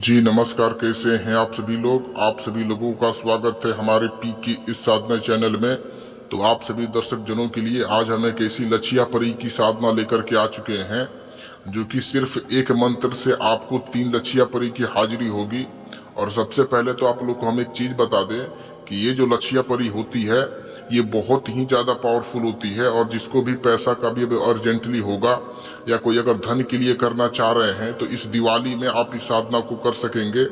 जी नमस्कार, कैसे हैं आप सभी लोग। आप सभी लोगों का स्वागत है हमारे पी की इस साधना चैनल में। तो आप सभी दर्शक जनों के लिए आज हम एक ऐसी लच्छिया परी की साधना लेकर के आ चुके हैं जो कि सिर्फ एक मंत्र से आपको 3 लच्छिया परी की हाजिरी होगी। और सबसे पहले तो आप लोग को हम एक चीज बता दें कि ये जो लच्छिया परी होती है ये बहुत ही ज़्यादा पावरफुल होती है। और जिसको भी पैसा का भी अर्जेंटली होगा या कोई अगर धन के लिए करना चाह रहे हैं तो इस दिवाली में आप इस साधना को कर सकेंगे।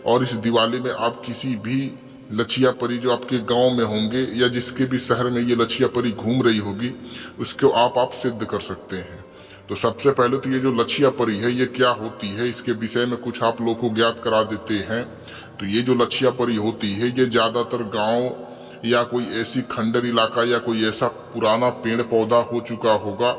और इस दिवाली में आप किसी भी लच्छिया परी जो आपके गांव में होंगे या जिसके भी शहर में ये लच्छिया परी घूम रही होगी उसको आप सिद्ध कर सकते हैं। तो सबसे पहले तो ये जो लच्छिया परी है ये क्या होती है इसके विषय में कुछ आप लोगों को ज्ञात करा देते हैं। तो ये जो लच्छिया परी होती है ये ज़्यादातर गाँव या कोई ऐसी खंडर इलाका या कोई ऐसा पुराना पेड़ पौधा हो चुका होगा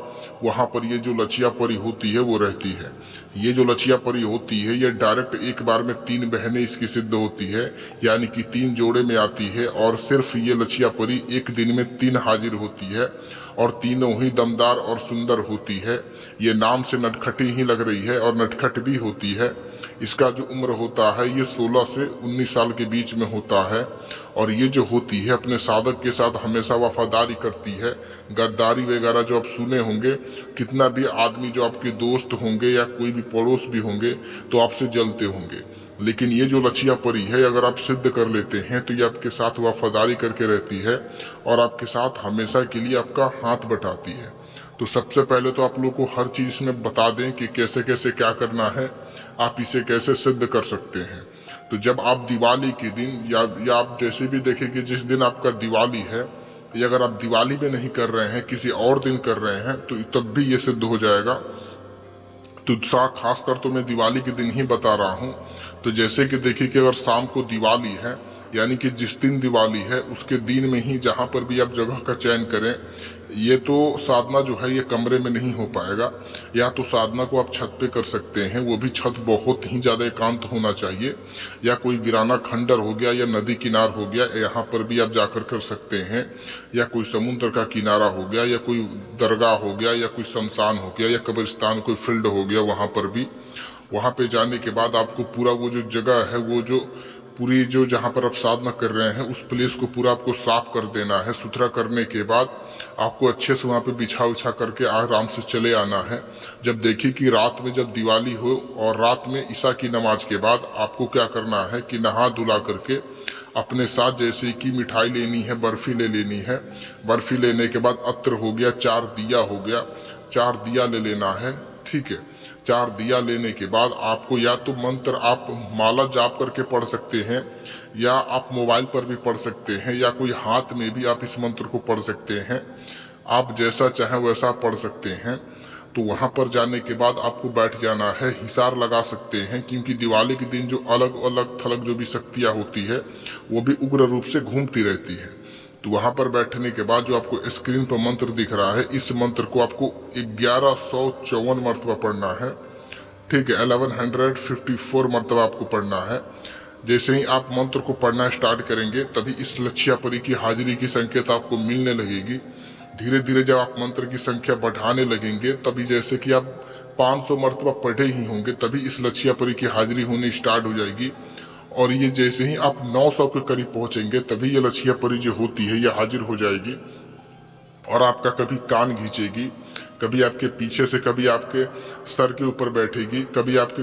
वहाँ पर ये जो लच्छिया परी होती है वो रहती है। ये जो लच्छिया परी होती है ये डायरेक्ट एक बार में 3 बहनें इसकी सिद्ध होती है, यानी कि 3 जोड़े में आती है। और सिर्फ ये लच्छिया परी एक दिन में 3 हाजिर होती है और तीनों ही दमदार और सुंदर होती है। ये नाम से नटखटी ही लग रही है और नटखट भी होती है। इसका जो उम्र होता है ये 16 से 19 साल के बीच में होता है। और ये जो होती है अपने साधक के साथ हमेशा वफादारी करती है। गद्दारी वगैरह जो आप सुने होंगे, कितना भी आदमी जो आपके दोस्त होंगे या कोई भी पड़ोस भी होंगे तो आपसे जलते होंगे, लेकिन ये जो लच्छिया परी है अगर आप सिद्ध कर लेते हैं तो ये आपके साथ वफादारी करके रहती है और आपके साथ हमेशा के लिए आपका हाथ बटाती है। तो सबसे पहले तो आप लोग को हर चीज़ इसमें बता दें कि कैसे कैसे क्या करना है, आप इसे कैसे सिद्ध कर सकते हैं। तो जब आप दिवाली के दिन या आप जैसे भी देखें कि जिस दिन आपका दिवाली है या अगर आप दिवाली में नहीं कर रहे हैं किसी और दिन कर रहे हैं तो तब भी ये सिद्ध हो जाएगा। तो खासकर तो मैं दिवाली के दिन ही बता रहा हूँ। तो जैसे कि देखिए कि अगर शाम को दिवाली है यानी कि जिस दिन दिवाली है उसके दिन में ही जहाँ पर भी आप जगह का चयन करें, ये तो साधना जो है ये कमरे में नहीं हो पाएगा। या तो साधना को आप छत पे कर सकते हैं, वो भी छत बहुत ही ज़्यादा एकांत होना चाहिए, या कोई वीराना खंडर हो गया या नदी किनार हो गया यहाँ पर भी आप जाकर कर सकते हैं, या कोई समुद्र का किनारा हो गया या कोई दरगाह हो गया या कोई शमशान हो गया या कब्रिस्तान कोई फील्ड हो गया वहाँ पर भी। वहाँ पे जाने के बाद आपको पूरा वो जो जगह है वो जो पूरी जो जहाँ पर आप साधना कर रहे हैं उस प्लेस को पूरा आपको साफ कर देना है। सुथरा करने के बाद आपको अच्छे से वहाँ पे बिछा उछा करके आराम से चले आना है। जब देखिए कि रात में जब दिवाली हो और रात में ईशा की नमाज के बाद आपको क्या करना है कि नहा धुला करके अपने साथ जैसे कि मिठाई लेनी है, बर्फी ले लेनी है। बर्फी लेने के बाद अत्र हो गया, 4 दिया हो गया, 4 दिया ले लेना है। ठीक है, 4 दिया लेने के बाद आपको या तो मंत्र आप माला जाप करके पढ़ सकते हैं या आप मोबाइल पर भी पढ़ सकते हैं या कोई हाथ में भी आप इस मंत्र को पढ़ सकते हैं। आप जैसा चाहें वैसा पढ़ सकते हैं। तो वहाँ पर जाने के बाद आपको बैठ जाना है, हिसार लगा सकते हैं क्योंकि दिवाली के दिन जो अलग अलग थलग जो भी शक्तियाँ होती है वो भी उग्र रूप से घूमती रहती है। तो वहाँ पर बैठने के बाद जो आपको स्क्रीन पर मंत्र दिख रहा है इस मंत्र को आपको 1154 मरतबा पढ़ना है। ठीक है, 1154 मरतबा आपको पढ़ना है। जैसे ही आप मंत्र को पढ़ना स्टार्ट करेंगे तभी इस लच्छिया परी की हाजिरी की संकेत आपको मिलने लगेगी। धीरे धीरे जब आप मंत्र की संख्या बढ़ाने लगेंगे तभी जैसे कि आप 500 मरतबा पढ़े ही होंगे तभी इस लच्छिया परी की हाजिरी होनी स्टार्ट हो जाएगी। और ये जैसे ही आप 900 के करीब पहुंचेंगे तभी ये लच्छिया परी जो होती है ये हाजिर हो जाएगी और आपका कभी कान खींचेगी, कभी आपके पीछे से, कभी आपके सर के ऊपर बैठेगी, कभी आपके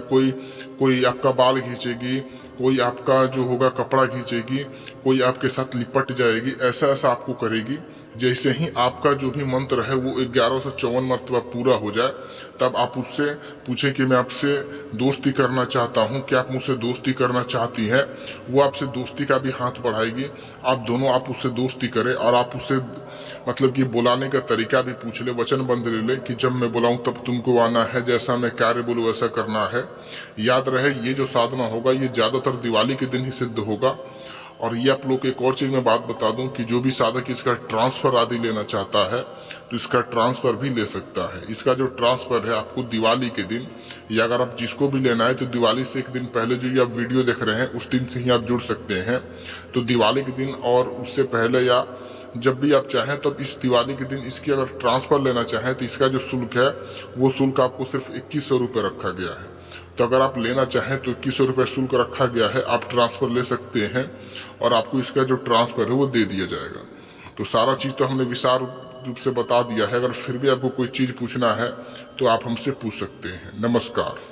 कोई आपका बाल खींचेगी, कोई आपका जो होगा कपड़ा खींचेगी, कोई आपके साथ लिपट जाएगी। ऐसा ऐसा आपको करेगी। जैसे ही आपका जो भी मंत्र है वो 1154 मरतबा पूरा हो जाए तब आप उससे पूछें कि मैं आपसे दोस्ती करना चाहता हूँ, क्या आप मुझसे दोस्ती करना चाहती हैं। वो आपसे दोस्ती का भी हाथ बढ़ाएगी। आप उससे दोस्ती करें और आप उससे मतलब कि बुलाने का तरीका भी पूछ ले, वचन बंध ले ले कि जब मैं बुलाऊं तब तुमको आना है, जैसा मैं कार्य बोलूँ वैसा करना है। याद रहे ये जो साधना होगा ये ज़्यादातर दिवाली के दिन ही सिद्ध होगा। और ये आप लोग एक और चीज़ मैं बात बता दूं कि जो भी साधक इसका ट्रांसफ़र आदि लेना चाहता है तो इसका ट्रांसफ़र भी ले सकता है। इसका जो ट्रांसफ़र है आपको दिवाली के दिन या अगर आप जिसको भी लेना है तो दिवाली से एक दिन पहले जो ये आप वीडियो देख रहे हैं उस दिन से ही आप जुड़ सकते हैं। तो दिवाली के दिन और उससे पहले या जब भी आप चाहें तब इस दिवाली के दिन इसकी अगर ट्रांसफ़र लेना चाहें तो इसका जो शुल्क है वो शुल्क आपको सिर्फ 2100 रुपये रखा गया है। तो अगर आप लेना चाहें तो 2100 रुपये शुल्क रखा गया है, आप ट्रांसफ़र ले सकते हैं और आपको इसका जो ट्रांसफ़र है वो दे दिया जाएगा। तो सारा चीज़ तो हमने विस्तार रूप से बता दिया है। अगर फिर भी आपको कोई चीज़ पूछना है तो आप हमसे पूछ सकते हैं। नमस्कार।